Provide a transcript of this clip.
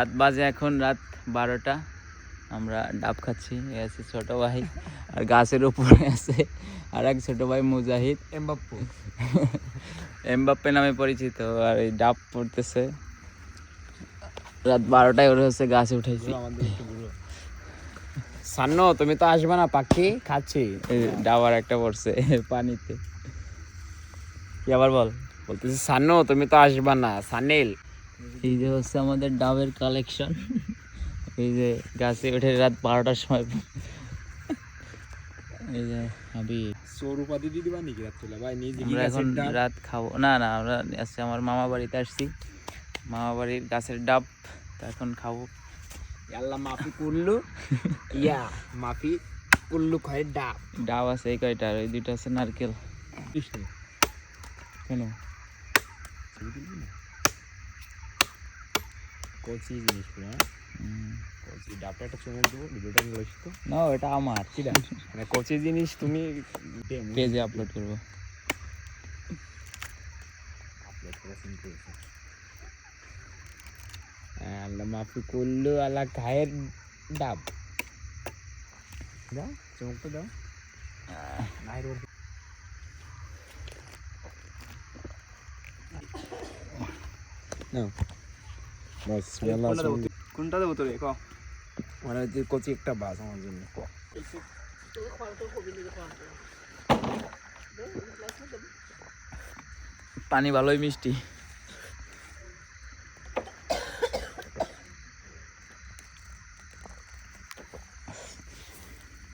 রাত বাজে এখন রাত 12টা। আমরা ডাব খাচ্ছি। এ আছে ছোট ভাই, আর গাছের উপরে আছে আর এক ছোট ভাই মুজাহিদ, এমবাপ্পে নামে পরিচিত। আর এই ডাব পড়তেছে। রাত 12টায় ওরা হচ্ছে গাছে উঠেছি। সান্নো তুমি তো আসবে না, পাখি খাচ্ছি। ডাবার একটা পড়ছে পানিতে। কি আবার বল? বলতেছি সান্নো তুমি তো আসবে না, সানিল। এই যে হচ্ছে আমাদের ডাবের কালেকশন। এই যে গাছে উঠে রাত 12টার সময়। এই যে আমি সৌরুপাদি দিদি বানি কি রাত চলে ভাই নিজে কি আমরা এখন গাছের ডাব রাত খাবো না। আমরা আজকে আমার মামা বাড়িতে আসছি, মামা বাড়ির গাছের ডাব তো এখন খাবো। আল্লাহ মাফি কুল্লু ইয়া মাফি কুল্লু খয়ের ডাব। ডাব আছে এই কয়টা, আর ওই দুইটা আছে নারকেল। কেন? কচি জিনিস পুরো, কচি ডাবটা একটা চুমুক দেবো, ভিডিওটা নিয়ে তো না এটা আমার, মানে কচি জিনিস তুমি পেজে আপলোড করবো। আপলোড করা সিন করেছো। আল্লাহ মাফি কুল্লু আল্লাহ খায়ের ডাব। দাও চুমুকটা দাও। নাই রোড নাও বাস মেলা কোনটা দেবো তোরে ক? মানে যে কচি একটা বাস আমার জন্য পানি ভালোই মিষ্টি।